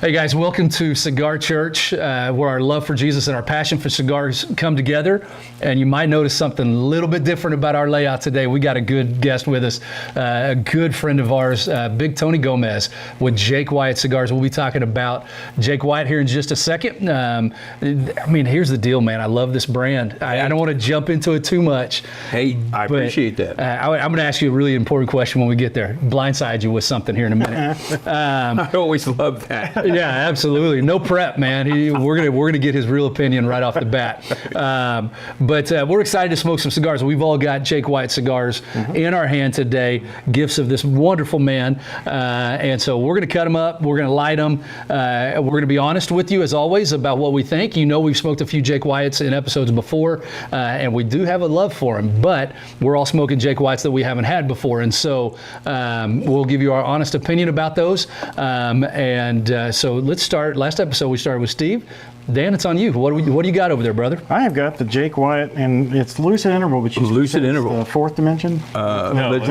Hey guys, welcome to Cigar Church, where our love for Jesus and our passion for cigars come together. And you might notice something a little bit different about our layout today. We got a good guest with us, a good friend of ours, Big Tony Gomez with Jake Wyatt Cigars. We'll be talking about Jake Wyatt here in just a second. I mean, here's the deal, man. I love this brand. I don't want to jump into it too much. Hey, I appreciate that. I'm going to ask you a really important question when we get there. Blindside you with something here in a minute. I always love that. Yeah, absolutely. No prep, man. We're gonna get his real opinion right off the bat. But we're excited to smoke some cigars. We've all got Jake Wyatt cigars in our hand today, gifts of this wonderful man. And so we're gonna cut them up. We're gonna light them. We're gonna be honest with you as always about what we think. You know, we've smoked a few Jake Wyatts in episodes before, and we do have a love for him. But we're all smoking Jake Wyatts that we haven't had before, and so we'll give you our honest opinion about those. So let's start. Last episode we started with Steve. Dan, it's on you. What do you got over there, brother? I have got the Jake Wyatt, and it's Lucid Interval, which is Lucid Interval. The fourth dimension. No. It's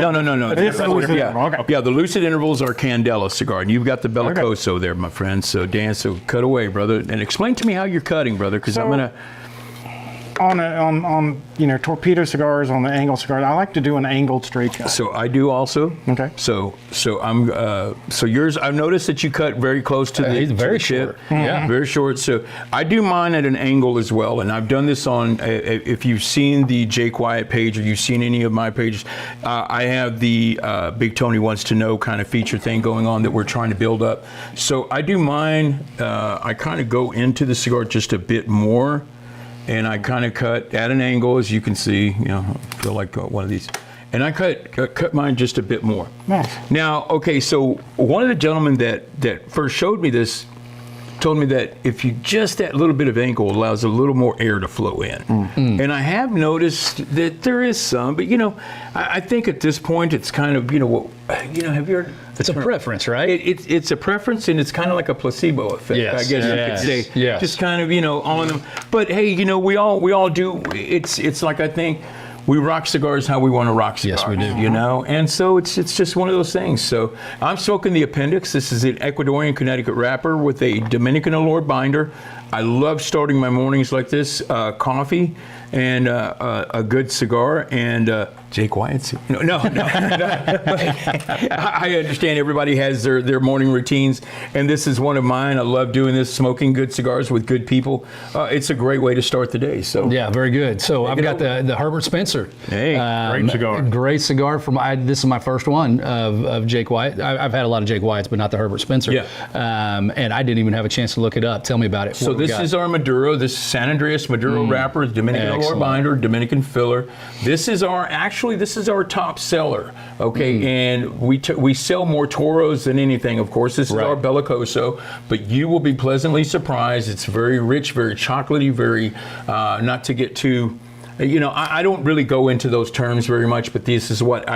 the Lucid Interval. Okay. Yeah, the Lucid Intervals are Candela cigar, and you've got the Bellicoso there, my friend. So Dan, cut away, brother, and explain to me how you're cutting, brother, because I'm gonna. On torpedo cigars, on the angled cigars, I like to do an angled straight cut. So I do also. Okay. So yours. I've noticed that you cut very close to the. He's very short. Yeah. Very short. So I do mine at an angle as well, and I've done this on. If you've seen the Jake Wyatt page or you've seen any of my pages, I have the Big Tony Wants to Know kind of feature thing going on that we're trying to build up. So I do mine. I kind of go into the cigar just a bit more. And I kind of cut at an angle, as you can see. I feel like one of these. And I cut mine just a bit more. Nice. Now, okay, so one of the gentlemen that first showed me this told me that if you just that little bit of angle allows a little more air to flow in. And I have noticed that there is some, but I think at this point it's kind of have you heard? It's a preference, right? It's a preference, and it's kind of like a placebo effect. Yes. I guess you could say. Yes. Just kind of on them. But hey, we all do. It's like I think. We rock cigars how we want to rock cigars. Yes, we do. And so it's just one of those things. So I'm smoking the Appendix. This is an Ecuadorian Connecticut wrapper with a Dominican allure binder. I love starting my mornings like this, coffee and a good cigar and Jake Wyatt. No. I understand everybody has their morning routines, and this is one of mine. I love doing this, smoking good cigars with good people. It's a great way to start the day. So yeah, very good. So I've got the Herbert Spencer. Hey, great cigar. Great cigar this is my first one of Jake Wyatt. I've had a lot of Jake Wyatts, but not the Herbert Spencer. Yeah. And I didn't even have a chance to look it up. Tell me about it. So this is our Maduro. This San Andreas Maduro wrapper, Dominican allure binder, Dominican filler. This is our top seller. Okay, and we sell more Toros than anything. Of course, this is our Bellicoso, but you will be pleasantly surprised. It's very rich, very chocolatey, very not to get too. I don't really go into those terms very much, but this is what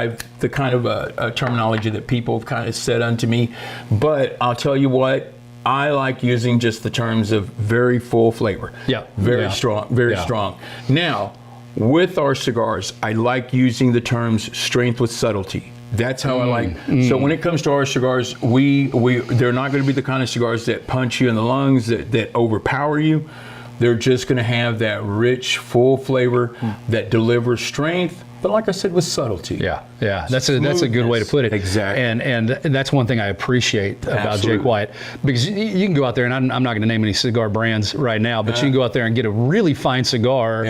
the kind of terminology that people have kind of said unto me. But I'll tell you what. I like using just the terms of very full flavor. Yeah. Very strong, very strong. Now, with our cigars, I like using the terms strength with subtlety. That's how I like. So when it comes to our cigars, they're not going to be the kind of cigars that punch you in the lungs, that overpower you. They're just going to have that rich, full flavor that delivers strength. But like I said, with subtlety. Yeah. That's a good way to put it. Exactly. And that's one thing I appreciate about Jake Wyatt, because you can go out there, and I'm not going to name any cigar brands right now, but you can go out there and get a really fine cigar,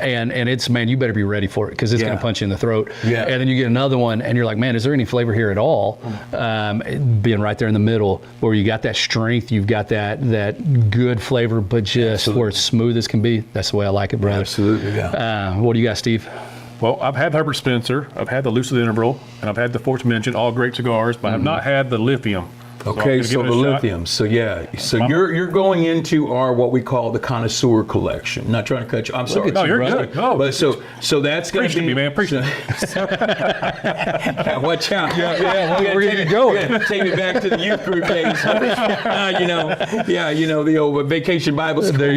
and it's, man, you better be ready for it, because it's going to punch you in the throat. Yeah. And then you get another one, and you're like, man, is there any flavor here at all? Being right there in the middle, where you got that strength, you've got that good flavor, but just where it's smooth as can be. That's the way I like it, brother. Absolutely. Yeah. What do you got, Steve? Well, I've had Herbert Spencer, I've had the Lucid Interval, and I've had the fourth dimension, all great cigars, but I've not had the Lithium. Okay, so the Lithium. So you're going into our what we call the connoisseur collection. Not trying to cut you. I'm sorry. No, you're good. No, but so that's going to be. Me, man. Appreciate it. Watch out. Where are you going? Take me back to the youth group days. The old vacation Bible school. There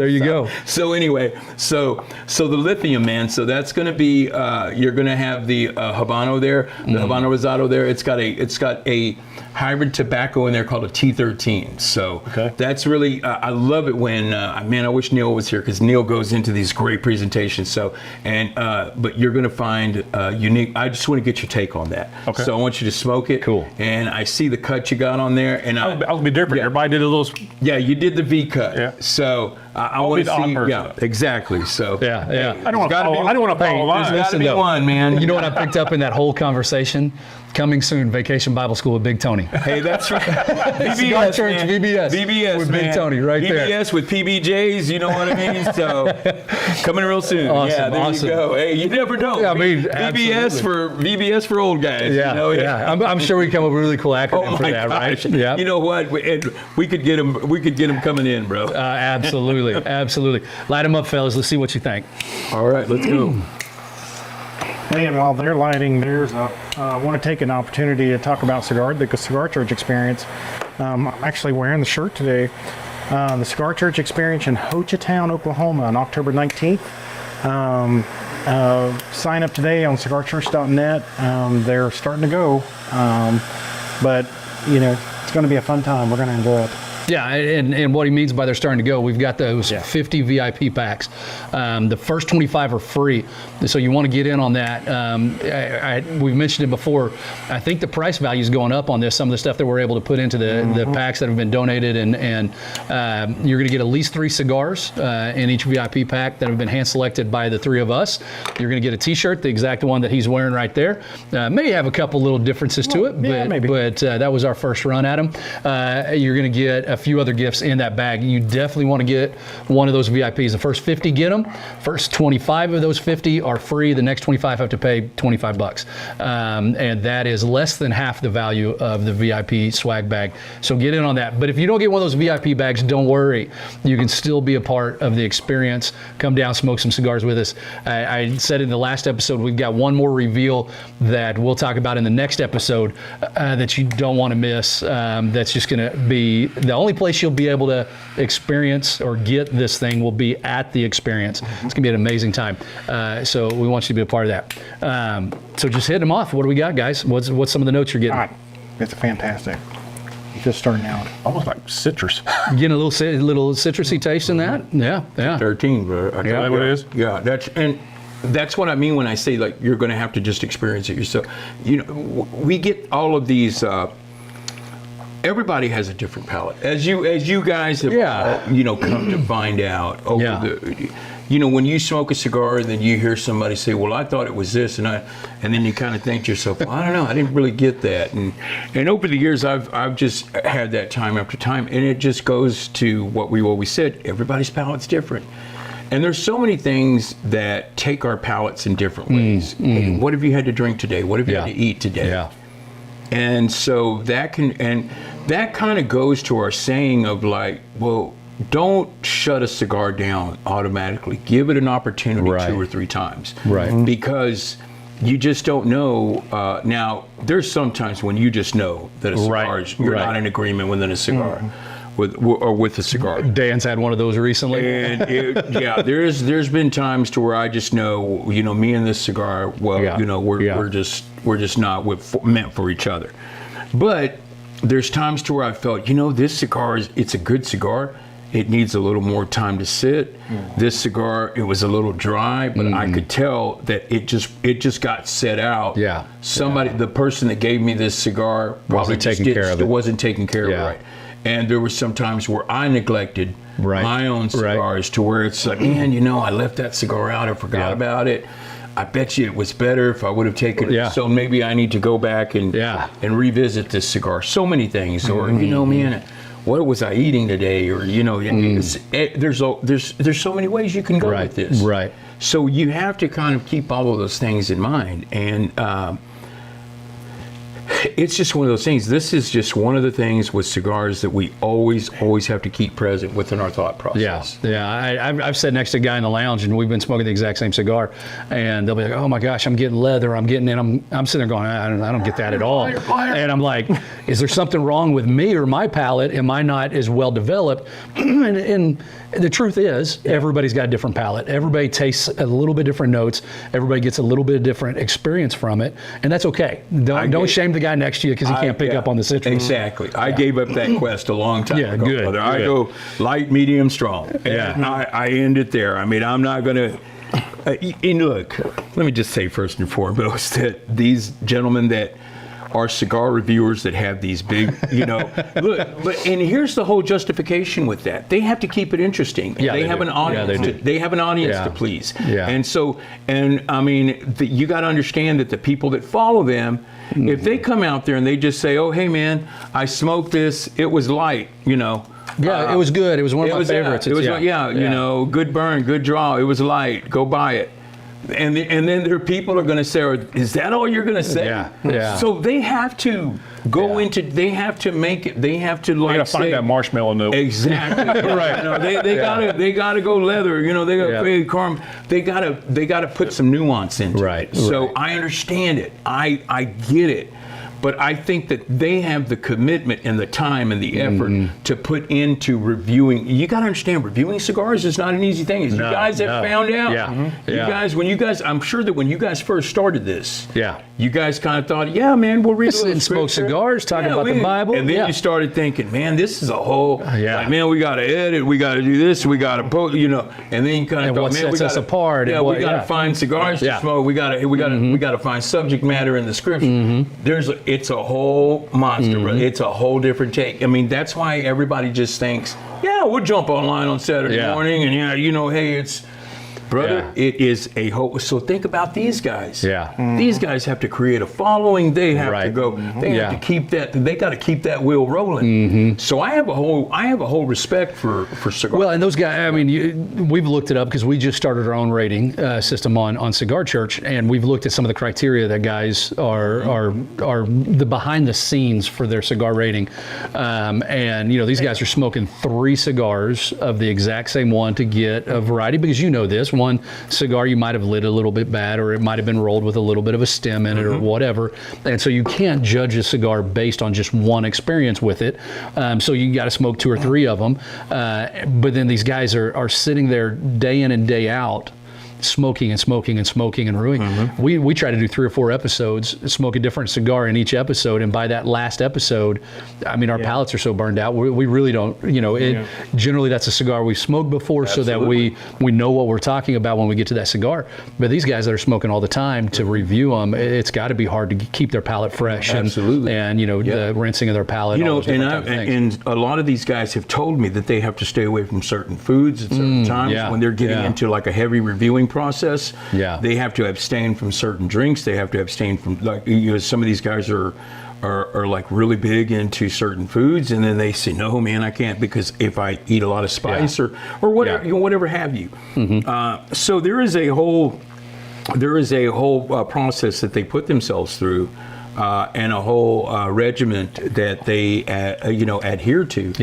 you go. So anyway, so the Lithium, man. So that's going to be. You're going to have the Habano there, the Habano Rosado there. It's got a hybrid tobacco tobacco in there called a T13. So Okay. that's really, I love it when, man, I wish Neil was here because Neil goes into these great presentations. So, but you're going to find unique, I just want to get your take on that. Okay. So I want you to smoke it. Cool. And I see the cut you got on there. And I'll be different. Yeah. Everybody did a little. yeah, you did the V cut. Yeah. So I I'll want be to the odd see, person. yeah, exactly. So Yeah. I don't want to follow. I don't want to follow there's mine. got to be though. one, man. You know what I picked up in that whole conversation? Coming soon, Vacation Bible School with Big Tony. Hey, that's right. Cigar Church, man. VBS. VBS With Big man. Tony right there. VBS with PBJs, you know what I mean? So, coming real soon. Awesome, yeah, there awesome. you go. Hey, you never know. Yeah, I mean, VBS for old guys. Yeah, you know? yeah. I'm sure we come up with a really cool acronym Oh for my that, gosh. right? Yeah. You know what? We could get them. We could get them coming in, bro. Absolutely, absolutely. Light them up, fellas. Let's see what you think. All right, let's go. And while they're lighting theirs up, I want to take an opportunity to talk about the Cigar Church experience. I'm actually wearing the shirt today. The Cigar Church experience in Hochatown, Oklahoma on October 19th. Sign up today on cigarchurch.net. They're starting to go. But, you know, it's going to be a fun time. We're going to enjoy it. Yeah, and what he means by they're starting to go, we've got those Yeah. 50 VIP packs. The first 25 are free, so you want to get in on that. We've mentioned it before. I think the price value is going up on this. Some of the stuff that we're able to put into the packs that have been donated, and you're going to get at least 3 cigars in each VIP pack that have been hand selected by the 3 of us. You're going to get a T-shirt, the exact one that he's wearing right there. May have a couple little differences to it, yeah, but maybe. that was our first run at them. You're going to get a few other gifts in that bag. You definitely want to get one of those VIPs. The first 50 get them. First 25 of those 50 are free. The next 25 have to pay $25. And that is less than half the value of the VIP swag bag. So get in on that. But if you don't get one of those VIP bags, don't worry. You can still be a part of the experience. Come down, smoke some cigars with us. I said in the last episode, we've got one more reveal that we'll talk about in the next episode that you don't want to miss. That's just going to be the only place you'll be able to experience or get this thing will be at the experience. It's going to be an amazing time. So we want you to be a part of that. So just hit them off. What do we got, guys? What's some of the notes you're getting? All right. It's fantastic. Just starting out. Almost like citrus. You getting a little citrusy taste in that? Yeah, yeah. 13, bro. Is that what it is? Yeah, that's what I mean when I say like you're going to have to just experience it yourself. You know, we get all of these. Everybody has a different palate, as you guys have, come to find out over the. You know, when you smoke a cigar and then you hear somebody say, "Well, I thought it was this," and then you kind of think to yourself, "Well, I don't know, I didn't really get that." And over the years, I've just had that time after time, and it just goes to what we always said: everybody's palate's different. And there's so many things that take our palates in different ways. Hey, what have you had to drink today? What have you had to eat today? Yeah. And so that kind of goes to our saying of like, well, don't shut a cigar down automatically. Give it an opportunity 2 or 3 times. Right. Because you just don't know. Now, there's sometimes when you just know that a cigar is, you're not in agreement within a cigar. With a cigar. Dan's had one of those recently. And there's been times to where I just know, me and this cigar, we're just not meant for each other. But there's times to where I felt, this cigar it's a good cigar. It needs a little more time to sit. This cigar, it was a little dry, but I could tell that it just got set out. Yeah. The person that gave me this cigar Wasn't taking care of it. Wasn't taking care of it right. And there were some times where I neglected my own cigars to where it's like, man, I left that cigar out. I forgot about it. I bet you it was better if I would have taken it. So maybe I need to go back and revisit this cigar. So many things. Or, man, what was I eating today? Or, there's so many ways you can go with this. Right. So you have to kind of keep all of those things in mind. And it's just one of those things. This is just one of the things with cigars that we always have to keep present within our thought process. I've sat next to a guy in the lounge and we've been smoking the exact same cigar, and they'll be like, "Oh my gosh, I'm getting leather. I'm getting it." I'm sitting there going, "I don't get that at all." And I'm like, "Is there something wrong with me or my palate? Am I not as well developed?" and the truth is, everybody's got a different palate. Everybody tastes a little bit different notes. Everybody gets a little bit of different experience from it, and that's okay. Don't shame the guy next to you because he can't pick up on the citrus. Exactly. I gave up that quest a long time ago. Good. Brother. I go light, medium, strong. Yeah. And I end it there. I mean, I'm not going to. And look, let me just say first and foremost that these gentlemen that are cigar reviewers that have these big, look, and here's the whole justification with that. They have to keep it interesting. Yeah, they have an audience. They have an audience to please. Yeah. And I mean, you got to understand that the people that follow them, if they come out there and they just say, "Oh, hey man, I smoked this. It was light," Yeah, it was good. It was one of my favorites. Good burn, good draw. It was light. Go buy it. And then there are people who are going to say, "Is that all you're going to say?" Yeah. So they have to go into. They have to make it. They have to You got to find that marshmallow note. Exactly. Right. They gotta go leather. They got They gotta put some nuance into it. Right. So I understand it. I get it. But I think that they have the commitment and the time and the effort to put into reviewing. You got to understand, reviewing cigars is not an easy thing. As you guys have found out, I'm sure that when you guys first started this, you guys kind of thought, yeah, man, we'll read a little smoke cigars, talking about the Bible. And then you started thinking, man, this is a whole, like, man, we got to edit, we got to do this, we got to post, and then you kind of thought, what man, sets us apart. Yeah, we got to find cigars to smoke. We got to find subject matter in the scripture. It's a whole monster, brother. It's a whole different take. I mean, that's why everybody just thinks, yeah, we'll jump online on Saturday morning, and hey, it's. Brother, it is a whole. So think about these guys. These guys have to create a following. They have to go. They have to keep that. They got to keep that wheel rolling. So I have a whole respect for cigar. Well, and those guys. I mean, we've looked it up because we just started our own rating system on Cigarchurch, and we've looked at some of the criteria that guys are the behind the scenes for their cigar rating. And these guys are smoking 3 cigars of the exact same one to get a variety, because this. One cigar you might have lit a little bit bad, or it might have been rolled with a little bit of a stem in it, or whatever, and so you can't judge a cigar based on just one experience with it. So you got to smoke 2 or 3 of them, but then these guys are sitting there day in and day out, smoking and smoking and smoking and brewing. We try to do 3 or 4 episodes, smoke a different cigar in each episode, and by that last episode, I mean, our palates are so burned out, we really don't, generally that's a cigar we've smoked before. Absolutely. So that we know what we're talking about when we get to that cigar. But these guys that are smoking all the time, to review them, it's got to be hard to keep their palate fresh. Absolutely. And the rinsing of their palate. And a lot of these guys have told me that they have to stay away from certain foods at certain times when they're getting into like a heavy reviewing process. They have to abstain from certain drinks. They have to abstain from, like, some of these guys are like really big into certain foods, and then they say, no man, I can't, because if I eat a lot of spice or whatever, whatever have you. So there is a whole process that they put themselves through, and a whole regiment that they adhere to.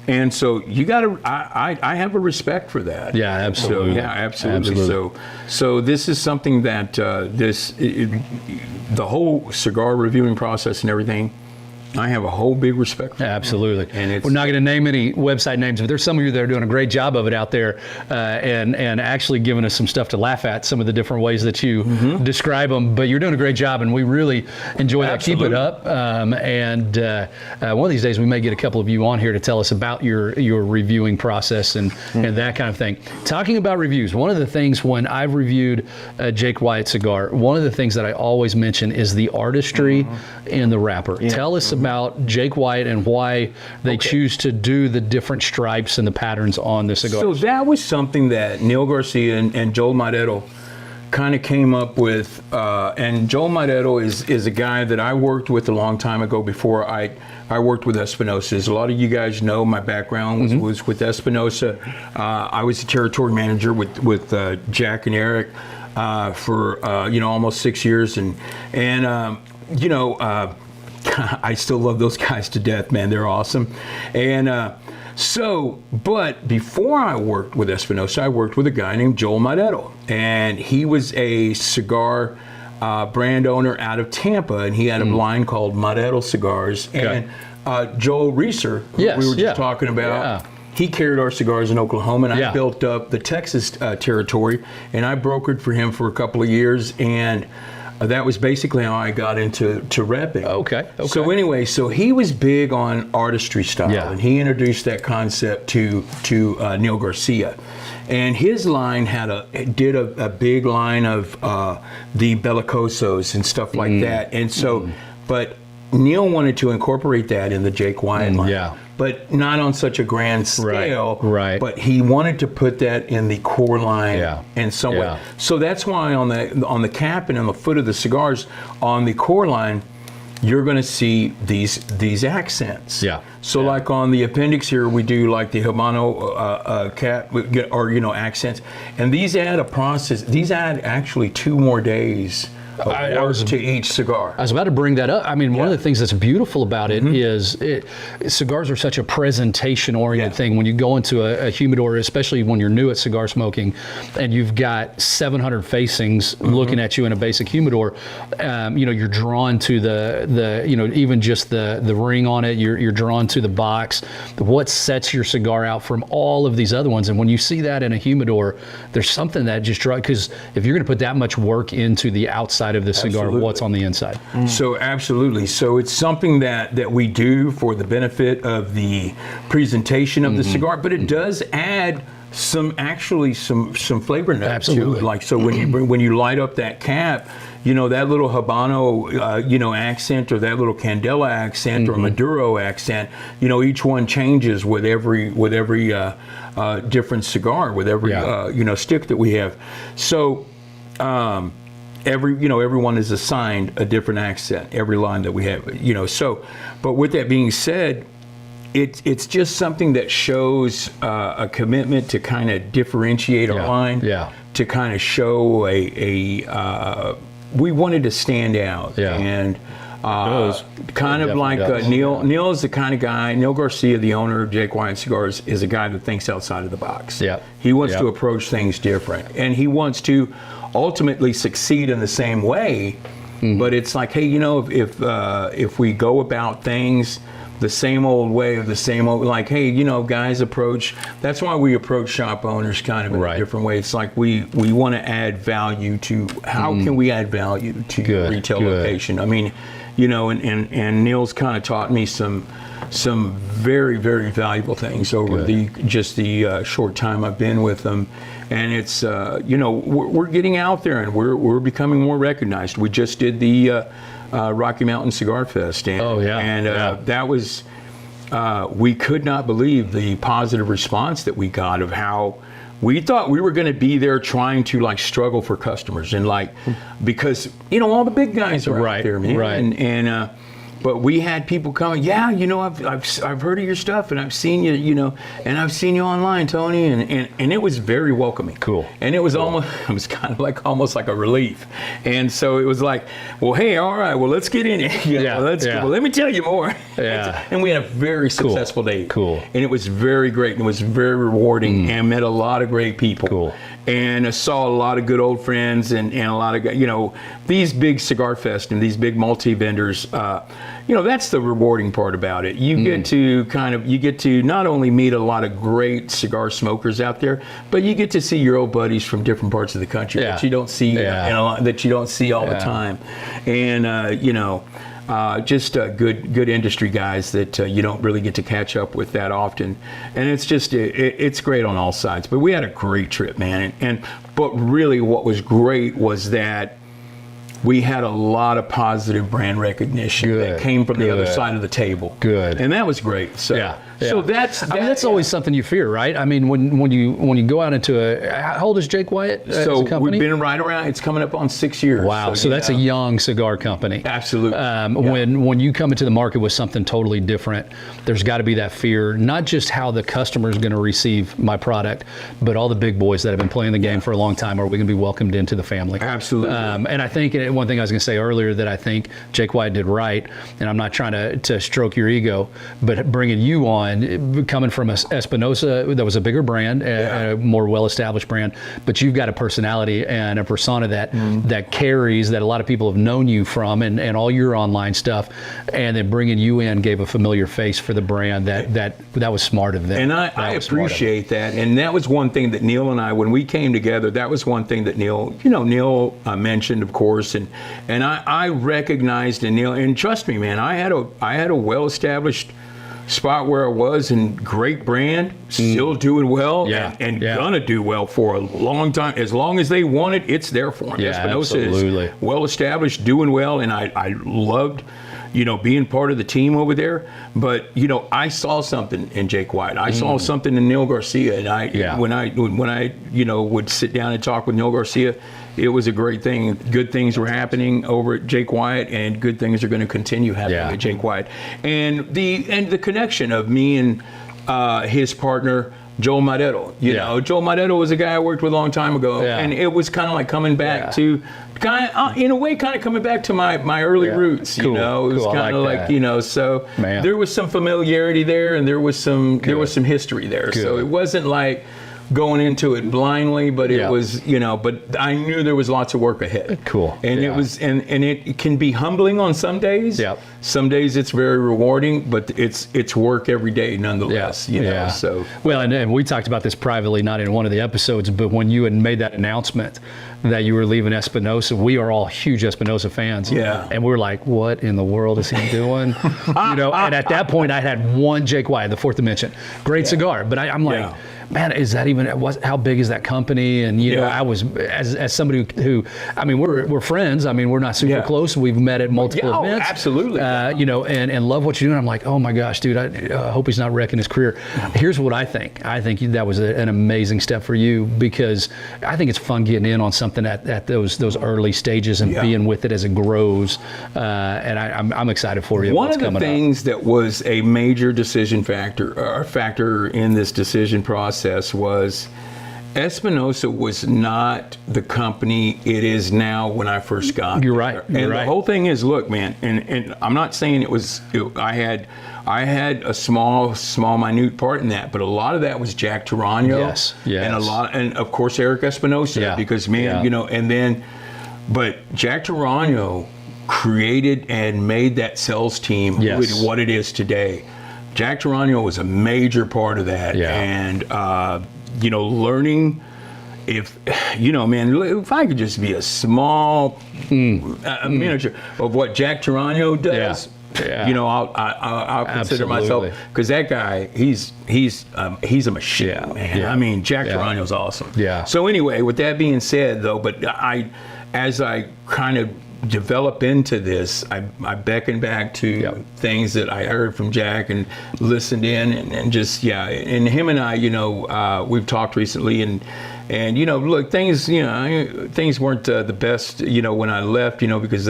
And so you got to. I have a respect for that. Yeah, absolutely. So, absolutely. So this is something that the whole cigar reviewing process and everything, I have a whole big respect for. Absolutely. And we're not going to name any website names, but there's some of you that are doing a great job of it out there, and actually giving us some stuff to laugh at, some of the different ways that you describe them. But you're doing a great job, and we really enjoy that. Keep it up. And one of these days we may get a couple of you on here to tell us about your reviewing process and that kind of thing. Talking about reviews, one of the things when I've reviewed Jake Wyatt cigar, one of the things that I always mention is the artistry in the wrapper. Tell us about Jake Wyatt and why they choose to do the different stripes and the patterns on the cigar. So that was something that Neil Garcia and Joel Maredetto kind of came up with. And Joel Maredetto is a guy that I worked with a long time ago before I worked with Espinosa. As a lot of you guys know, my background was with Espinosa. I was the territory manager with Jack and Eric for almost 6 years, and I still love those guys to death, man. They're awesome. And but before I worked with Espinosa, I worked with a guy named Joel Maredetto, and he was a cigar brand owner out of Tampa, and he had a line called Maredetto Cigars. And Joel Reeser, who we were just talking about, he carried our cigars in Oklahoma, and I built up the Texas territory, and I brokered for him for a couple of years. And that was basically how I got into repping. Okay. So anyway, so he was big on artistry style, Yeah. and he introduced that concept to Neil Garcia, and his line did a big line of the bellicosos and stuff like that, and so, but Neil wanted to incorporate that in the Jake Wyatt line. Yeah. But not on such a grand scale. Right. But he wanted to put that in the core line Yeah. in some way. Yeah. So that's why on the cap and on the foot of the cigars, on the core line, you're going to see these accents. Yeah. So like on the appendix here, we do like the Habano cap or accents, and these add a process. These add actually 2 more days of work to each cigar. I was about to bring that up. I mean, one of the things that's beautiful about it is cigars are such a presentation-oriented thing. When you go into a humidor, especially when you're new at cigar smoking, and you've got 700 facings looking at you in a basic humidor, you're drawn to the even just the ring on it. You're drawn to the box. What sets your cigar out from all of these other ones? And when you see that in a humidor, there's something that just draws. Because if you're going to put that much work into the outside of the cigar, Absolutely. what's on the inside? So absolutely. So it's something that we do for the benefit of the presentation of the cigar, but it does add some flavor notes. Absolutely. To it. Like so when you light up that cap, that little Habano accent or that little Candela accent or Maduro accent, each one changes with every different cigar, with every stick that we have. So everyone is assigned a different accent, every line that we have, so, but with that being said, it's just something that shows a commitment to kind of differentiate our line, to kind of show we wanted to stand out, and kind of like Neil is the kind of guy. Neil Garcia, the owner of Jake Wyatt Cigars, is a guy that thinks outside of the box. He wants to approach things different, and he wants to ultimately succeed in the same way. But it's like, hey, if we go about things the same old way of the same old, like, hey, guys approach. That's why we approach shop owners kind of in a different way. It's like we want to add value to how can we add value to your retail location. I mean, and Neil's kind of taught me some very, very valuable things over the short time I've been with them. And it's we're getting out there and we're becoming more recognized. We just did the Rocky Mountain Cigar Fest, and that was we could not believe the positive response that we got of how we thought we were going to be there trying to struggle for customers and because all the big guys are out there, man, and but we had people coming, I've heard of your stuff and I've seen you, and I've seen you online, Tony, and it was very welcoming. Cool. And it was almost kind of almost like a relief. And so it was like, well, hey, all right, well, let's get in it. Well, let me tell you more. And we had a very successful day. Cool. And it was very great and it was very rewarding and met a lot of great people. Cool. And I saw a lot of good old friends and a lot of, these big cigar fest and these big multi-vendors, that's the rewarding part about it. You get to not only meet a lot of great cigar smokers out there, but you get to see your old buddies from different parts of the country that you don't see that you don't see all the time. And, just good industry guys that you don't really get to catch up with that often, and it's just it's great on all sides. But we had a great trip, man, but really what was great was that we had a lot of positive brand recognition that came from the other side of the table. And that was great. So so that's always something you fear, right? I mean, when you go out into how old is Jake Wyatt as a company? We've been right around. It's coming up on 6 years. Wow, so that's a young cigar company. Absolutely. When you come into the market with something totally different, there's got to be that fear, not just how the customer is going to receive my product, but all the big boys that have been playing the game for a long time. Are we going to be welcomed into the family? Absolutely. And I think one thing I was going to say earlier that I think Jake Wyatt did right, and I'm not trying to stroke your ego, but bringing you on, coming from Espinosa, that was a bigger brand, a more well-established brand, but you've got a personality and a persona that carries, that a lot of people have known you from, and all your online stuff, and then bringing you in gave a familiar face for the brand. That was smart of them. And I appreciate that. And that was one thing that Neil and I, when we came together, that was one thing that Neil mentioned, of course, and I recognized in Neil, and trust me, man, I had a well-established spot where I was, and great brand, still doing well, and gonna do well for a long time. As long as they want it, it's there for them. Yeah, absolutely. Is well established, doing well, and I loved, being part of the team over there. But I saw something in Jake Wyatt. I saw something in Neil Garcia, and when I would sit down and talk with Neil Garcia, it was a great thing. Good things were happening over at Jake Wyatt, and good things are going to continue happening at Jake Wyatt. And the connection of me and his partner, Joel Madeto. Joel Madeto was a guy I worked with a long time ago, and it was kind of like coming back to, in a way, coming back to my early roots. Cool. It was kind of like so there was some familiarity there, and there was some history there. Good. So it wasn't like going into it blindly, but it was, but I knew there was lots of work ahead. Cool. And it was, and it can be humbling on some days. Yep. Some days it's very rewarding, but it's work every day nonetheless. So. Well, and we talked about this privately, not in one of the episodes, but when you had made that announcement that you were leaving Espinosa, we are all huge Espinosa fans. Yeah. And we're like, what in the world is he doing? And at that point I had one Jake Wyatt, the Fourth Dimension. Great cigar. But I'm like, man, is that even, how big is that company? And, I was, as somebody who, I mean, we're friends. I mean, we're not super close. We've met at multiple events. Absolutely. And love what you're doing. I'm like, oh my gosh, dude, I hope he's not wrecking his career. Here's what I think. I think that was an amazing step for you, because I think it's fun getting in on something at those early stages and being with it as it grows. And I'm excited for you. One of the things that was a major decision factor in this decision process was Espinosa was not the company it is now when I first got You're there. right. The whole thing is, look, man, and I'm not saying I had a small minute part in that, but a lot of that was Jack Tarano. Yes. And of course Eric Espinosa, because but Jack Tarano created and made that sales team what it is today. Jack Tarano was a major part of that, and learning if I could just be a small miniature of what Jack Tarano does. I'll consider myself, because that guy, he's a machine, man. I mean, Jack Tarano's awesome. So anyway, with that being said, though, but as I kind of develop into this, I beckon back to things that I heard from Jack and listened in, and just and him and I, we've talked recently, and look, things weren't the best, when I left, because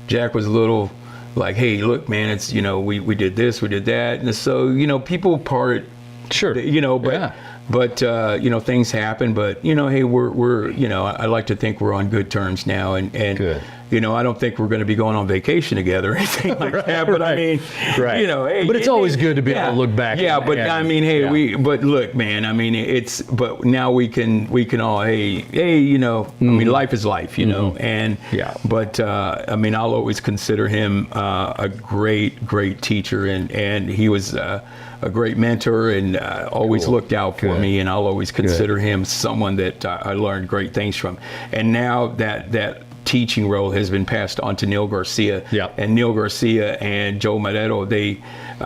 Jack was a little like, hey, look, man, it's we did this, we did that, and so people part, sure, but things happen, but hey, we're I like to think we're on good terms now, and good. I don't think we're going to be going on vacation together or anything like that. But I mean, hey, but it's always good to be able to look back. I mean, hey, but look, man, I mean, but now we can all, hey, I mean, life is life, and but I mean, I'll always consider him a great teacher, and he was a great mentor, and always looked out for me, and I'll always consider him someone that I learned great things from. And now that teaching role has been passed on to Neil Garcia, and Neil Garcia and Joe Madeto,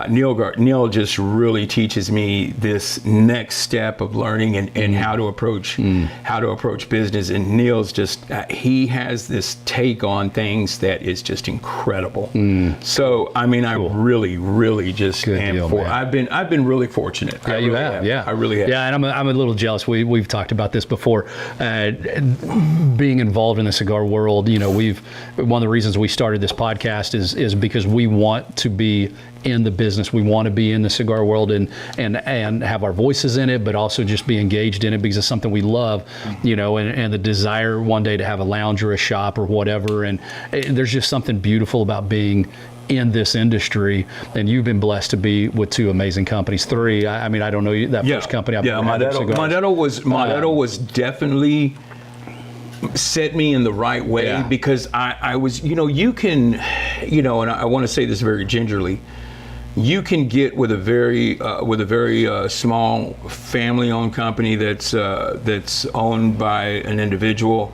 Neil just really teaches me this next step of learning and how to approach business. And Neil's just he has this take on things that is just incredible. So I mean, I really just I've been really fortunate. Yeah, you have. Yeah, I really have. Yeah, and I'm a little jealous. We've talked about this before. Being involved in the cigar world, one of the reasons we started this podcast is because we want to be in the business. We want to be in the cigar world and have our voices in it, but also just be engaged in it because it's something we love, and the desire one day to have a lounge or a shop or whatever. And there's just something beautiful about being in this industry, and you've been blessed to be with two amazing companies. Three, I mean, I don't know that first company. Madeto was definitely set me in the right way, because I was, you can, and I want to say this very gingerly, you can get with a very small family-owned company that's owned by an individual,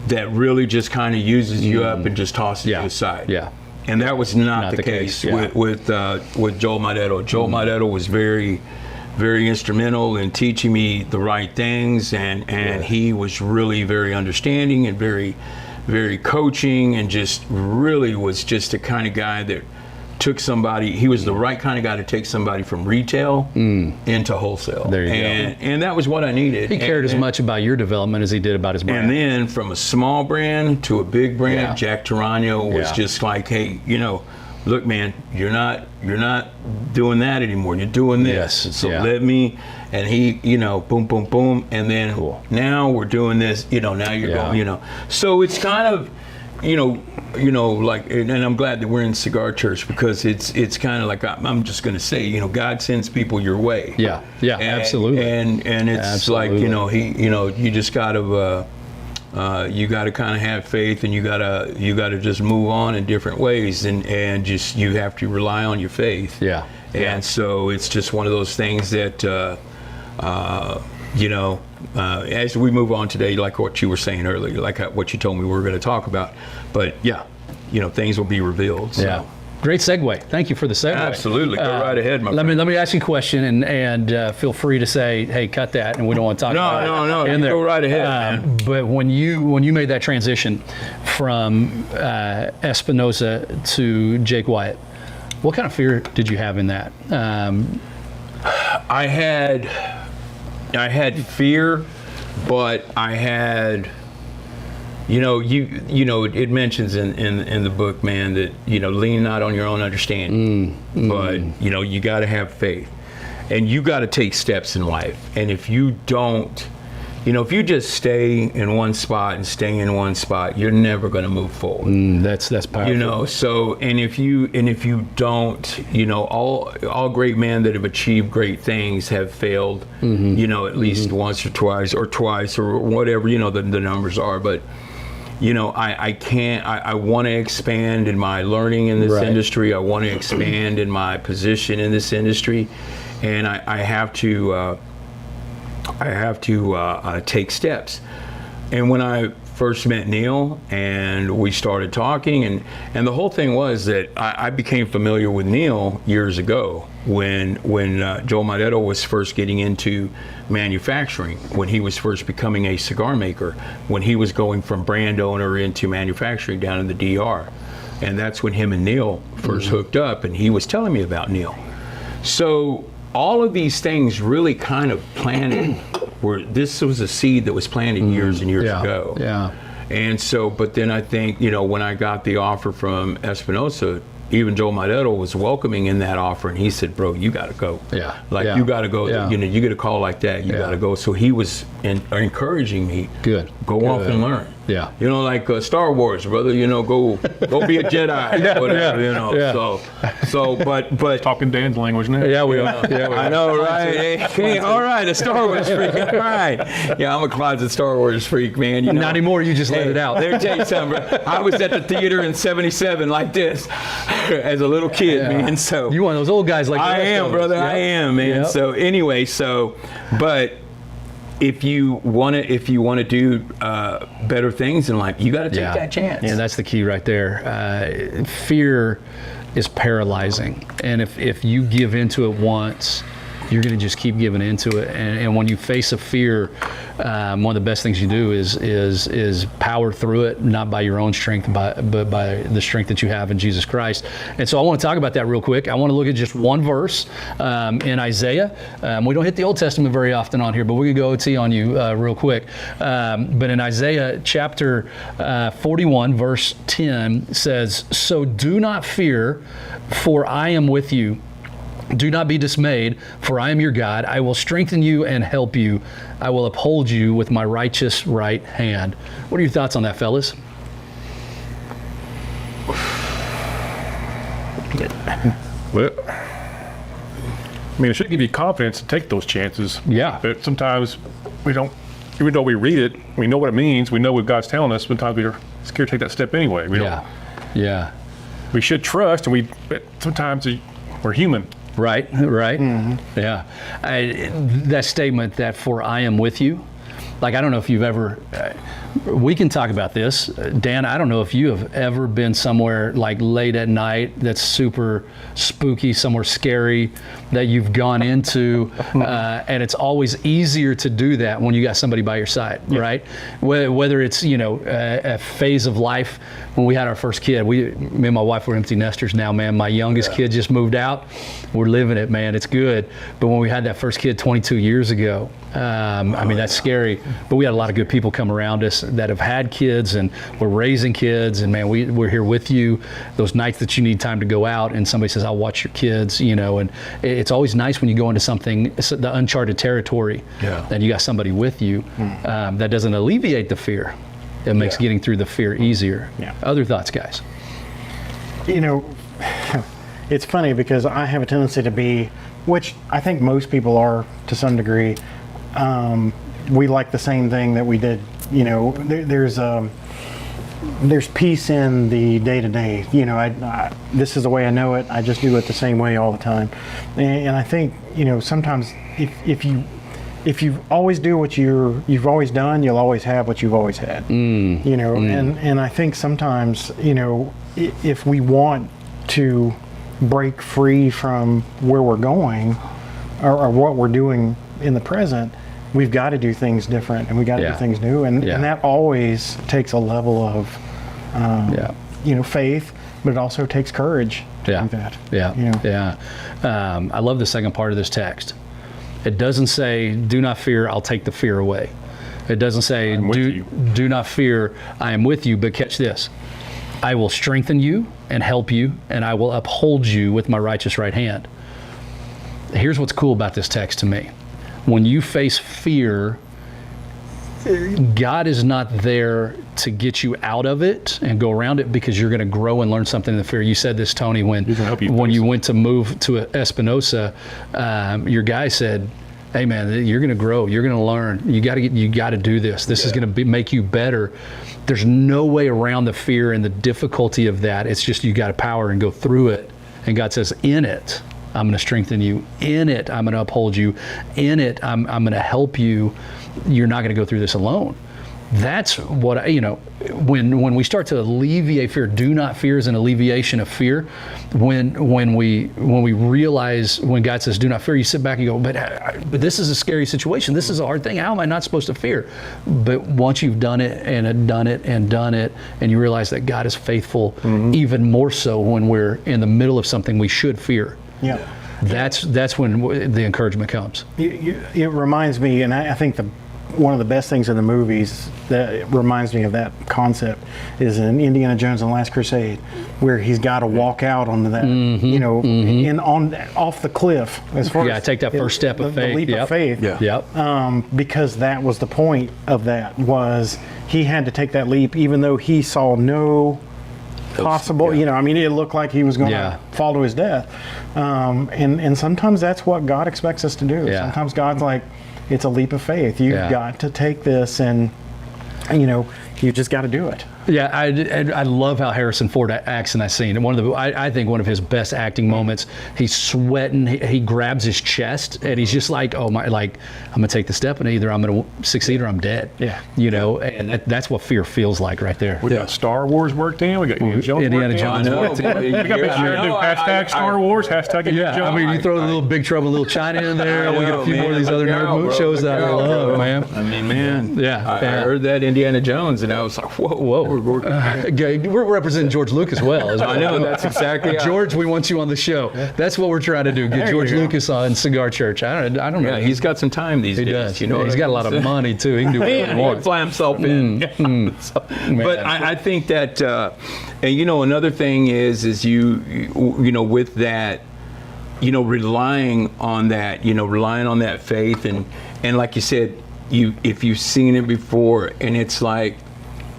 that really just kind of uses you up and just tosses you aside. Yeah. And that was not the case yeah. with Joel Maidetto. Joel Maidetto was very, very instrumental in teaching me the right things, and he was really very understanding and very, very coaching, and just really was just the kind of guy that took somebody. He was the right kind of guy to take somebody from retail into wholesale. There you go. And that was what I needed. He cared as much about your development as he did about his brand. And then from a small brand to a big brand, Jack Tarano was just like, hey, you know, look, man, you're not doing that anymore. You're doing this. Yes. So let me. And he, you know, boom, boom, boom, and then now we're doing this. You know, now you're going. You know, so it's kind of, you know, like, and I'm glad that we're in Cigar Church, because it's kind of like, I'm just going to say, you know, God sends people your way. Yeah, absolutely. And it's like, you know, you just got to. You got to kind of have faith, and you got to just move on in different ways, and just you have to rely on your faith. Yeah. And so it's just one of those things that you know, as we move on today, like what you were saying earlier, like what you told me we were going to talk about, but yeah, you know, things will be revealed. So. Yeah. Great segue. Thank you for the segue. Absolutely. Go right ahead, my friend. Let me ask you a question, and feel free to say, hey, cut that, and we don't want to talk about it. No. You go right ahead, man. But when you made that transition from Espinosa to Jake Wyatt, what kind of fear did you have in that? I had fear, but I had, you know, it mentions in the book, man, that, you know, lean not on your own understanding, but, you know, you got to have faith, and you got to take steps in life. And if you don't, you know, if you just stay in one spot, you're never going to move forward. That's powerful. You know, so and if you don't, you know, all great men that have achieved great things have failed, you know, at least once or twice or whatever, you know, the numbers are. But, you know, I want to expand in my learning in this industry. I want to expand in my position in this industry, and I have to take steps. And when I first met Neil and we started talking, and the whole thing was that I became familiar with Neil years ago when Joel Maidetto was first getting into manufacturing, when he was first becoming a cigar maker, when he was going from brand owner into manufacturing down in the DR. And that's when him and Neil first hooked up, and he was telling me about Neil. So all of these things really kind of planted, this was a seed that was planted years and years ago. Yeah. And so, but then I think, you know, when I got the offer from Espinosa, even Joel Maidetto was welcoming in that offer, and he said, bro, you got to go. Yeah. Like, you got to go. You know, you get a call like that, you got to go. So he was encouraging me. Good. Go off and learn. Yeah. You know, like Star Wars, brother, you know, go be a Jedi, whatever, you know. Yeah. So, but Talking Dan's language now. Yeah, we are. Yeah, we I are. know, right? Hey, all right, a Star Wars freak. All right. Yeah, I'm a closet Star Wars freak, man. You know? Not anymore. You just let it out. Let me tell you something, bro. I was at the theater in '77 like this as a little kid, man. So You one of those old guys like I the rest am, of us. brother. Yep. I am, man. Yep. So anyway, but if you want to do better things in life, you got to take that chance. Yeah, that's the key right there. Fear is paralyzing, and if you give into it once, you're going to just keep giving into it. And when you face a fear, one of the best things you do is power through it, not by your own strength, but by the strength that you have in Jesus Christ. And so I want to talk about that real quick. I want to look at just one verse in Isaiah. We don't hit the Old Testament very often on here, but we're going to go OT on you real quick. But in Isaiah chapter 41, verse 10 says, "So do not fear, for I am with you. Do not be dismayed, for I am your God. I will strengthen you and help you. I will uphold you with my righteous right hand." What are your thoughts on that, fellas? Well, I mean, it should give you confidence to take those chances. Yeah. But sometimes we don't, even though we read it, we know what it means, we know what God's telling us, sometimes we're scared to take that step anyway. We don't. Yeah. We should trust, but sometimes we're human. Right. Yeah. That statement that "for I am with you," Like, I don't know if you've ever, we can talk about this. Dan, I don't know if you have ever been somewhere like late at night that's super spooky, somewhere scary that you've gone into, and it's always easier to do that when you got somebody by your side, right? Whether it's, you know, a phase of life. When we had our first kid, me and my wife were empty nesters now, man. My youngest kid just moved out. We're living it, man. It's good. But when we had that first kid 22 years ago, I mean, that's scary. But we had a lot of good people come around us that have had kids and we're raising kids. And man, we're here with you. Those nights that you need time to go out and somebody says, I'll watch your kids, you know, and it's always nice when you go into something, the uncharted territory, and you got somebody with you that doesn't alleviate the fear. It makes getting through the fear easier. Other thoughts, guys? You know, it's funny because I have a tendency to be, which I think most people are to some degree, we like the same thing that we did. You know, there's peace in the day-to-day. You know, this is the way I know it. I just do it the same way all the time. And I think, you know, sometimes if you always do what you've always done, you'll always have what you've always had. You know, and I think sometimes, you know, if we want to break free from where we're going or what we're doing in the present, we've got to do things different and we got to do things new. And that always takes a level of, you know, faith, but it also takes courage to do that. You know? I love the second part of this text. It doesn't say, do not fear, I'll take the fear away. It doesn't say, do not fear, I am with you, but catch this. I will strengthen you and help you, and I will uphold you with my righteous right hand. Here's what's cool about this text to me. When you face fear, God is not there to get you out of it and go around it because you're going to grow and learn something in the fear. You said this, Tony, when you went to move to Espinosa, your guy said, hey man, you're going to grow, you're going to learn, you got to do this. This is going to make you better. There's no way around the fear and the difficulty of that. It's just you got to power and go through it. And God says, in it, I'm going to strengthen you. In it, I'm going to uphold you. In it, I'm going to help you. You're not going to go through this alone. That's what, you know, when we start to alleviate fear, do not fear is an alleviation of fear. When we realize, when God says do not fear, you sit back and go, but this is a scary situation. This is a hard thing. How am I not supposed to fear? But once you've done it and done it and done it, and you realize that God is faithful, even more so when we're in the middle of something we should fear. That's when the encouragement comes. It reminds me, and I think one of the best things in the movies that reminds me of that concept is in Indiana Jones and the Last Crusade, where he's got to walk out onto that, you know, off the cliff. As far as take that first step of faith. The leap of faith. Because that was the point of that, was he had to take that leap even though he saw no possible, you know, I mean, it looked like he was going to fall to his death. And sometimes that's what God expects us to do. Sometimes God's like, it's a leap of faith. You've got to take this and, you know, you just got to do it. I love how Harrison Ford acts in that scene. I think one of his best acting moments. He's sweating. He grabs his chest and he's just like, oh my, like I'm gonna take the step and either I'm gonna succeed or I'm dead. You know, and that's what fear feels like right there. We got Star Wars worked in. We got Indiana Jones worked in. We got hashtag Star Wars. Hashtag Indiana Jones. I mean, you throw a little Big Trouble in Little China in there. We get a few more of these other nerd shows that I love, man. I mean, man. I heard that Indiana Jones and I was like, whoa. We're representing George Lucas well. I know, that's exactly George, we want you on the show. That's what we're trying to do, get George Lucas on Cigar Church. I don't know. Yeah, he's got some time these days. Does. You know, he's got a lot of money too. He can do whatever he wants. He can fly himself in. But I think that, and you know, another thing is you know, with that, you know, relying on that faith and like you said, if you've seen it before, and it's like,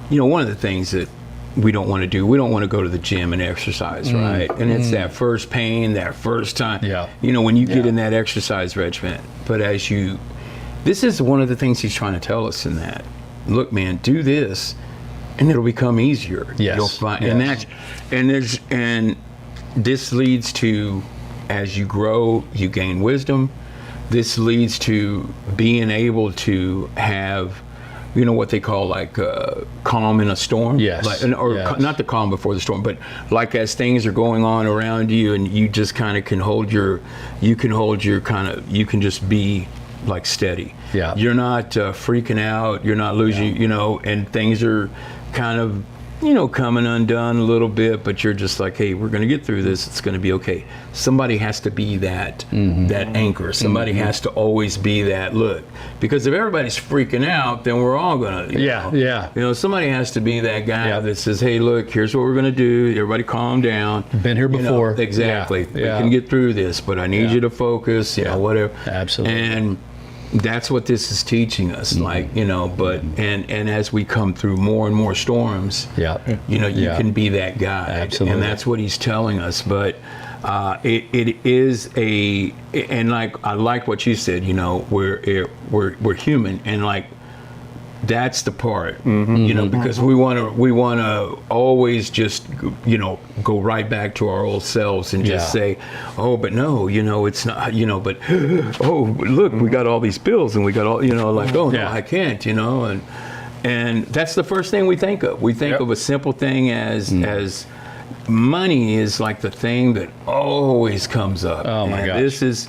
you know, one of the things that we don't want to do, we don't want to go to the gym and exercise, right? And it's that first pain, that first time, you know, when you get in that exercise regimen. But this is one of the things he's trying to tell us in that, look, man, do this and it'll become easier. You'll find, and this leads to, as you grow, you gain wisdom. This leads to being able to have you know, what they call like calm in a storm. Yes. Yes. Not the calm before the storm, but like as things are going on around you, and you just kind of you can just be like steady. Yeah. You're not freaking out. You're not losing, you know, and things are kind of, you know, coming undone a little bit, but you're just like, hey, we're going to get through this. It's going to be okay. Somebody has to be that anchor. Somebody has to always be that look. Because if everybody's freaking out, then we're all going to, you know, somebody has to be that guy that says, hey, look, here's what we're going to do. Everybody calm down. Been here before. You know, exactly. Yeah. We can get through this, but I need you to focus, you know, whatever. Absolutely. And that's what this is teaching us, like, you know, but and as we come through more and more storms, you know, you can be that guy. Absolutely. And that's what he's telling us. But it is and like, I like what you said, you know, we're human, and like, that's the part, you know, because we want to always just, you know, go right back to our old selves and just say, oh, but no, you know, it's not, you know, but oh, look, we got all these bills, and we got all, you know, like, oh no, I can't, you know, and that's the first thing we think of. We think of a simple thing as money is like the thing that always comes up. Oh my gosh.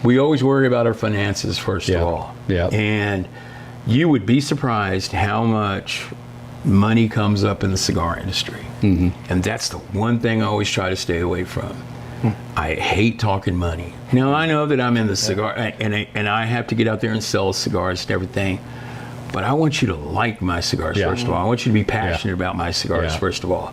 We always worry about our finances first of all. Yeah. And you would be surprised how much money comes up in the cigar industry. And that's the one thing I always try to stay away from. I hate talking money. Now, I know that I'm in the cigar, and I have to get out there and sell cigars and everything, but I want you to like my cigars, first of all. I want you to be passionate about my cigars, first of all.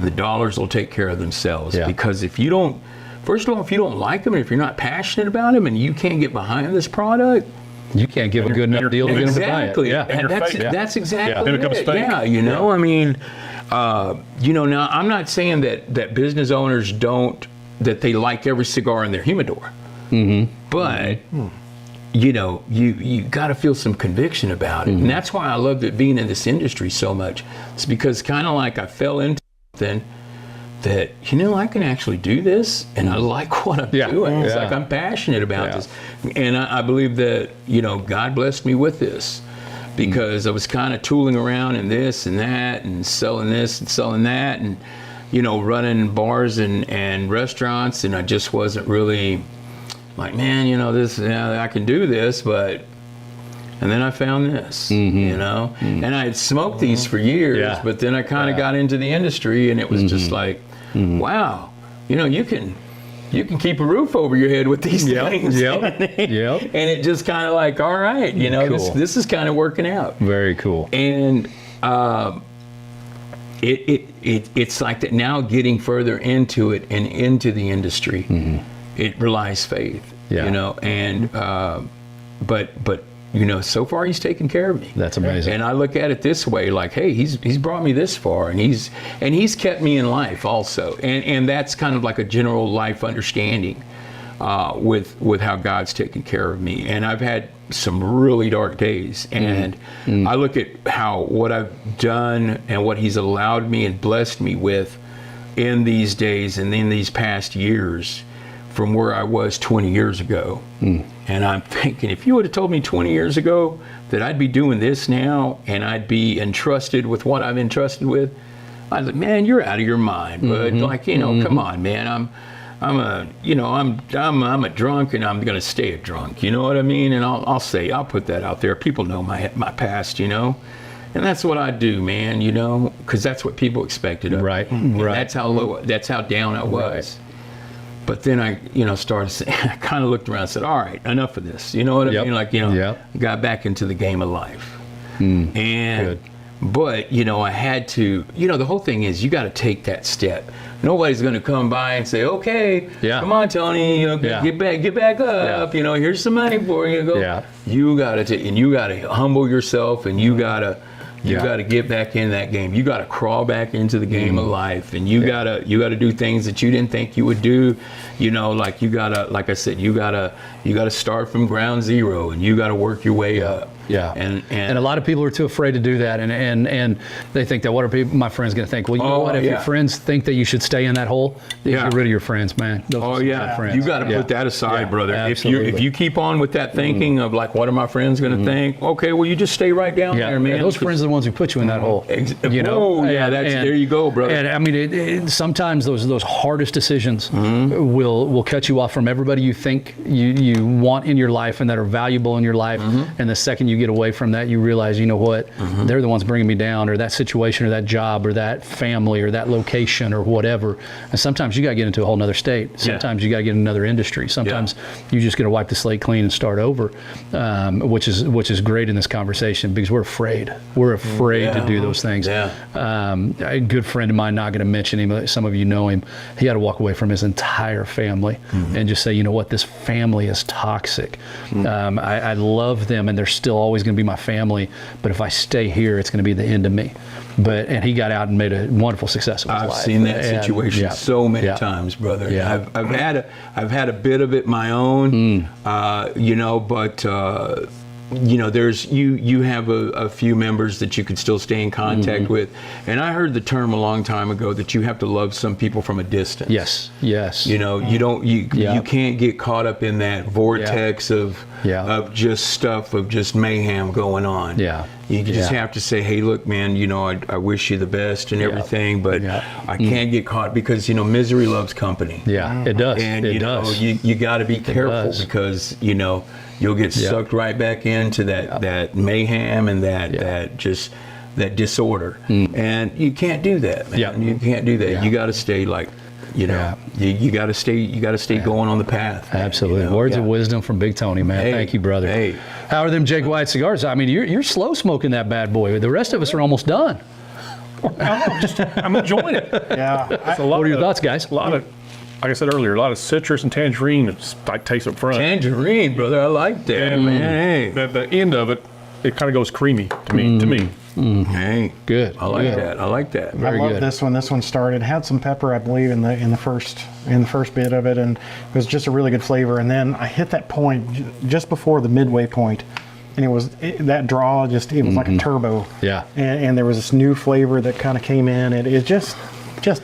The dollars will take care of themselves, because if you don't, first of all, if you don't like them, and if you're not passionate about them, and you can't get behind this product, you can't give a good enough deal to get them to buy it. And that's exactly Then it becomes it. fake. Yeah, you know, I mean, you know, now I'm not saying that business owners that they like every cigar in their humidor, but you know, you got to feel some conviction about it, and that's why I love being in this industry so much. It's because kind of like I fell into something that, you know, I can actually do this, and I like what I'm doing. It's like I'm passionate about this, and I believe that, you know, God blessed me with this, because I was kind of tooling around in this and that, and selling this and selling that, and, you know, running bars and restaurants, and I just wasn't really like, man, you know, this, I can do this, but. And then I found this, you know, and I had smoked these for years, but then I kind of got into the industry, and it was just like, wow, you know, you can keep a roof over your head with these things. And it just kind of like, all right, you know, this is kind of working out. Very cool. And it's like that now, getting further into it and into the industry, it relies faith, you know, and but you know, so far he's taken care of me. That's amazing. And I look at it this way, like, hey, he's brought me this far, and he's kept me in life also, and that's kind of like a general life understanding with how God's taken care of me. And I've had some really dark days, and I look at what I've done and what he's allowed me and blessed me with in these days and in these past years, from where I was 20 years ago. And I'm thinking, if you would have told me 20 years ago that I'd be doing this now, and I'd be entrusted with what I'm entrusted with, I'd like, man, you're out of your mind. But like, you know, come on, man, I'm a drunk, and I'm gonna stay a drunk. You know what I mean? And I'll put that out there. People know my past, you know. And that's what I do, man, you know, because that's what people expected of me. Right. That's how down I was. But then I, you know, I kind of looked around and said, all right, enough of this. You know what I mean? Like, you know, got back into the game of life. But, you know, I had to, you know, the whole thing is, you got to take that step. Nobody's going to come by and say, okay, come on, Tony, you know, get back up. You know, here's some money for you. You got to humble yourself, and you got to get back in that game. You got to crawl back into the game of life, and you got to do things that you didn't think you would do. You know, like, like I said, you got to start from ground zero, and you got to work your way up. Yeah. And a lot of people are too afraid to do that, and they think that what are my friends going to think? Well, you know what? If your friends think that you should stay in that hole, then get rid of your friends, man. Those are bad friends. You got to put that aside, brother. Absolutely. If you keep on with that thinking of like, what are my friends going to think? Okay, well, you just stay right down there, man. Those friends are the ones who put you in that hole. You know? There you go, brother. And I mean, sometimes those hardest decisions will cut you off from everybody you think you want in your life and that are valuable in your life. And the second you get away from that, you realize, you know what, they're the ones bringing me down, or that situation or that job or that family or that location or whatever. And sometimes you got to get into a whole nother state. Sometimes you got to get in another industry. Sometimes you just got to wipe the slate clean and start over, which is great in this conversation because we're afraid. We're afraid to do those things. A good friend of mine, not going to mention him, some of you know him, he had to walk away from his entire family and just say, you know what, this family is toxic. I love them and they're still always going to be my family, but if I stay here, it's going to be the end of me. And he got out and made a wonderful success of his life. I've seen that situation so many times, brother. I've had a bit of it my own, you know, but you know, you have a few members that you could still stay in contact with, and I heard the term a long time ago that you have to love some people from a distance. Yes. You know, you can't get caught up in that vortex of just stuff, of just mayhem going on. You just have to say, hey, look, man, you know, I wish you the best and everything, but I can't get caught because, you know, misery loves company. It does. And it does. You got to be careful because, you know, you'll get sucked right back into that mayhem and that disorder. And you can't do that, man. You can't do that. You got to stay like, you know, you got to stay going on the path. Man, absolutely. You know? Words of wisdom from Big Tony, man. Hey, thank you, brother. Hey. How are them Jake Wyatt cigars? I mean, you're slow smoking that bad boy. The rest of us are almost done. I'm enjoying it. Yeah. What are your thoughts, guys? A lot of, like I said earlier, a lot of citrus and tangerine takes up front. Tangerine, brother. I like that, man. Hey. The end of it kind of goes creamy to me. Hey, good. I like that. I like that. I love this one. This one had some pepper, I believe, in the first bit of it, and it was just a really good flavor. And then I hit that point just before the midway point, and that draw it was like a turbo. And there was this new flavor that kind of came in. It just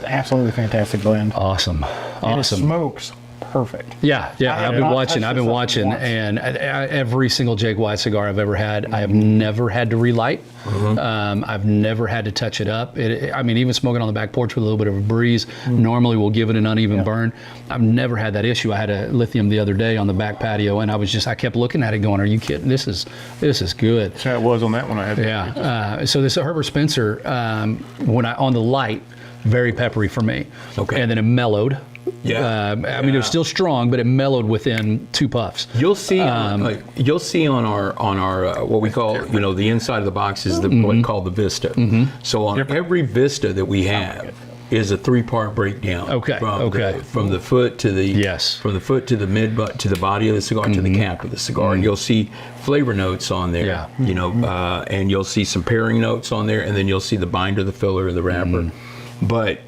absolutely fantastic blend. Awesome. And it smokes perfect. I've been watching, and every single Jake Wyatt cigar I've ever had, I have never had to relight. I've never had to touch it up. I mean, even smoking on the back porch with a little bit of a breeze, normally we'll give it an uneven burn. I've never had that issue. I had a Lithium the other day on the back patio, and I kept looking at it going, are you kidding? This is good. That's how it was on that one I had. So this Herbert Spencer, on the light, very peppery for me. Okay. And then it mellowed. I mean, it was still strong, but it mellowed within 2 puffs. You'll see on our what we call, you know, the inside of the box is what we call the Vista. So on every Vista that we have is a 3-part breakdown. From the foot to the mid butt to the body of the cigar to the cap of the cigar. And you'll see flavor notes on there. You know, and you'll see some pairing notes on there, and then you'll see the binder, the filler, the wrapper. But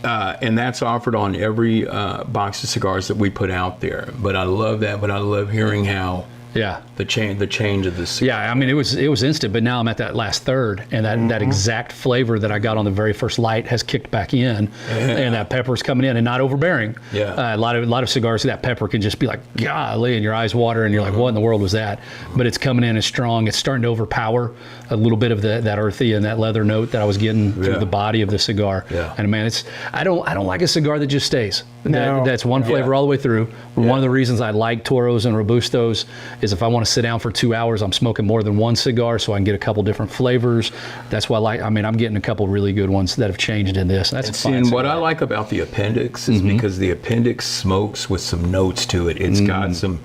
and that's offered on every box of cigars that we put out there. But I love that. But I love hearing how the change of the cigar. I mean, it was instant. But now I'm at that last third, and that exact flavor that I got on the very first light has kicked back in, and that pepper's coming in and not overbearing. A lot of cigars, that pepper can just be like, golly, and your eyes water, and you're like, what in the world was that? But it's coming in as strong. It's starting to overpower a little bit of that earthy and that leather note that I was getting through the body of the cigar. And man, I don't like a cigar that just stays. That's one flavor all the way through. One of the reasons I like Toros and Robustos is if I want to sit down for 2 hours, I'm smoking more than one cigar, so I can get a couple different flavors. That's why I'm getting a couple really good ones that have changed in this. That's and what I like about the Appendix is because the Appendix smokes with some notes to it. It's got some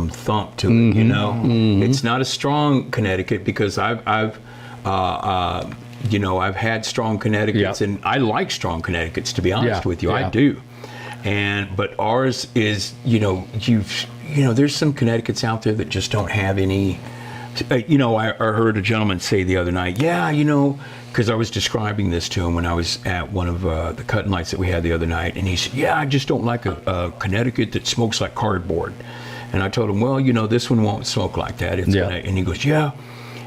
thump to it. You know, it's not a strong Connecticut because I've had strong Connecticut's, and I like strong Connecticut's, to be honest with you. I do. But ours is, there's some Connecticut's out there that just don't have any. I heard a gentleman say the other night, because I was describing this to him when I was at one of the cutting lights that we had the other night, and he said, I just don't like a Connecticut that smokes like cardboard. And I told him, well, this one won't smoke like that. It's gonna, and he goes, yeah.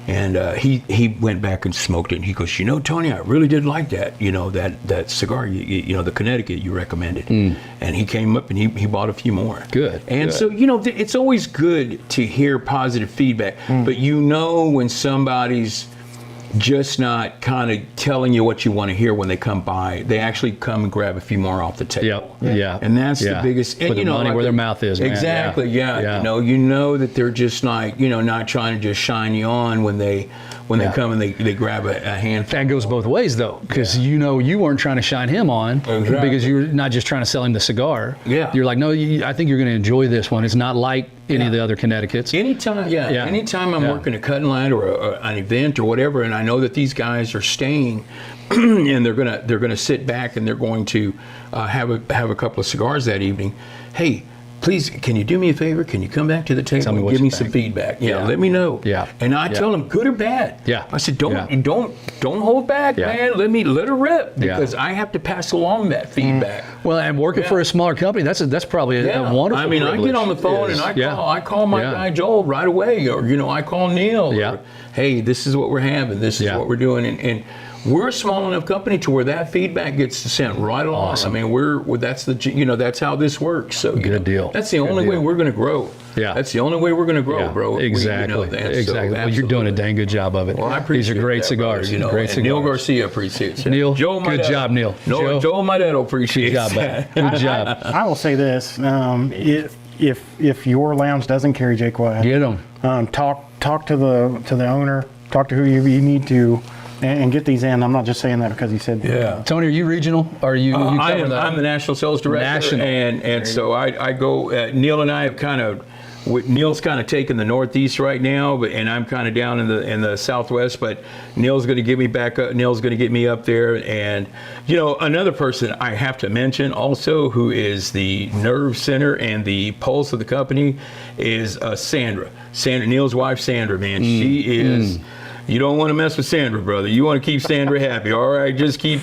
And he went back and smoked it. And he goes, Tony, I really did like that. That cigar, the Connecticut you recommended. And he came up and he bought a few more. Good. And so, it's always good to hear positive feedback. But when somebody's just not kind of telling you what you want to hear when they come by, they actually come and grab a few more off the table. Yeah. And that's the biggest. Put the money where their mouth is, man. Exactly. Yeah. That they're just like, not trying to just shine you on when they come and they grab a handful. That goes both ways, though, because you weren't trying to shine him on because you're not just trying to sell him the cigar. Yeah. You're like, no, I think you're going to enjoy this one. It's not like any of the other Connecticut's. Anytime I'm working a cutting line or an event or whatever, and I know that these guys are staying and they're gonna sit back and they're going to have a couple of cigars that evening. Hey, please, can you do me a favor? Can you come back to the table and give me some feedback? Let me know. And I tell them, good or bad. I said, don't hold back, man. Let her rip, because I have to pass along that feedback. Well, and working for a smaller company, that's probably a wonderful privilege. I get on the phone and I call my guy Joel right away, or I call Neil. Or, hey, this is what we're having. This is what we're doing, and we're a small enough company to where that feedback gets sent right along. Awesome. I mean, that's how this works. So good deal. That's the only way we're going to grow. That's the only way we're going to grow, bro. Exactly. Exactly. Well, you're doing a dang good job of it. Well, I appreciate These are great cigars. Great cigars. Neil Garcia appreciates it. Neil, good job, Neil. Joel Maidetto appreciates that. Good job. I will say this: if your lounge doesn't carry Jake Wyatt, get them. Talk to the owner. Talk to who you need to. And get these in. I'm not just saying that because he said. Yeah. Tony, are you regional? Are you? I'm the national sales director, and so I go. Neil and I have kind of. Neil's kind of taking the Northeast right now, and I'm kind of down in the Southwest. But Neil's going to get me back up. Neil's going to get me up there, and another person I have to mention also, who is the nerve center and the pulse of the company, is Sandra. Neil's wife, Sandra. Man, she is. You don't want to mess with Sandra, brother. You want to keep Sandra happy. All right, just keep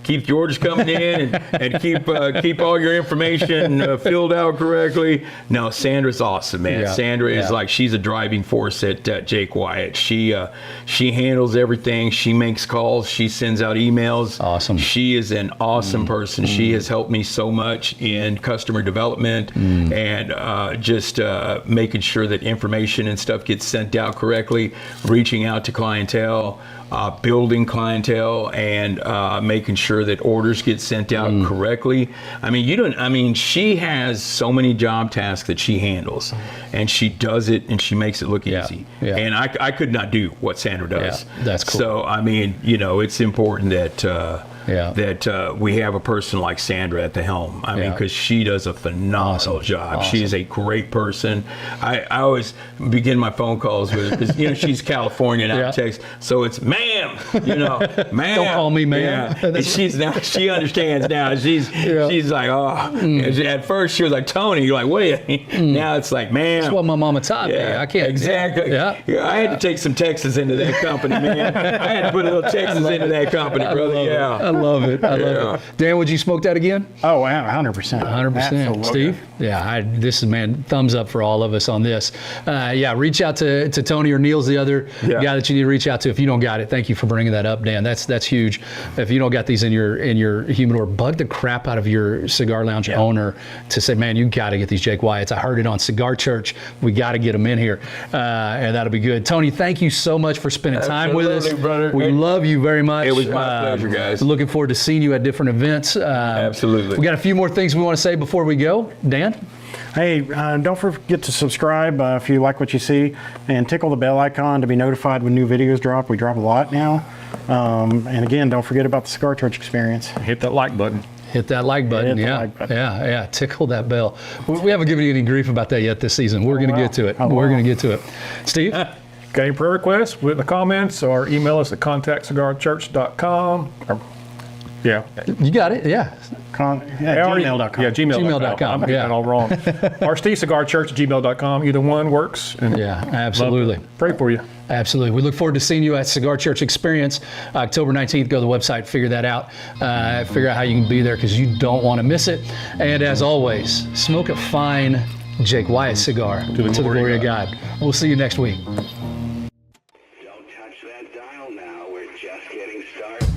George coming in and keep all your information filled out correctly. No, Sandra's awesome, man. Sandra is like, she's a driving force at Jake Wyatt. She handles everything. She makes calls. She sends out emails. Awesome. She is an awesome person. She has helped me so much in customer development and just making sure that information and stuff gets sent out correctly, reaching out to clientele, building clientele, and making sure that orders get sent out correctly. I mean, she has so many job tasks that she handles, and she does it, and she makes it look easy. And I could not do what Sandra does. That's cool. So I mean, it's important that that we have a person like Sandra at the helm. I mean, because she does a phenomenal job. She is a great person. I always begin my phone calls with her because she's California and I text, so it's ma'am, ma'am. Don't call me ma'am. And she understands now. She's like, At first she was like, Tony. You're like, wait. Now it's like, ma'am. That's what my mama taught me. I can't. Exactly. I had to take some Texas into that company, man. I had to put a little Texas into that company, brother. I love it. I love it. Dan, would you smoke that again? Oh, wow, 100%. 100%. Steve? Yeah, this is, man, thumbs up for all of us on this. Reach out to Tony or Neil's the other guy that you need to reach out to if you don't got it. Thank you for bringing that up, Dan. That's huge. If you don't got these in your humidor, bug the crap out of your cigar lounge owner to say, man, you got to get these Jake Wyatts. I heard it on Cigar Church. We got to get them in here, and that'll be good. Tony, thank you so much for spending time with us. Brother. We love you very much. It was my pleasure, guys. Looking forward to seeing you at different events. Absolutely. We got a few more things we want to say before we go. Dan? Hey, don't forget to subscribe if you like what you see, and tickle the bell icon to be notified when new videos drop. We drop a lot now. And again, don't forget about the Cigar Church experience. Hit that like button. Hit that like button. Yeah. Tickle that bell. We haven't given you any grief about that yet this season. We're going to get to it. We're going to get to it. Steve? Got any prayer requests? Put in the comments or email us at contactcigarchurch.com. Yeah. You got it, gmail.com. Yeah, gmail.com. Yeah. I'm getting that all wrong. Or stevecigarchurch@gmail.com. Either one works. And absolutely. Pray for you. Absolutely. We look forward to seeing you at Cigar Church Experience, October 19th. Go to the website, figure that out. Figure out how you can be there because you don't want to miss it. And as always, smoke a fine Jake Wyatt Cigar. To the glory of God. We'll see you next week. Don't touch that dial now. We're just getting started.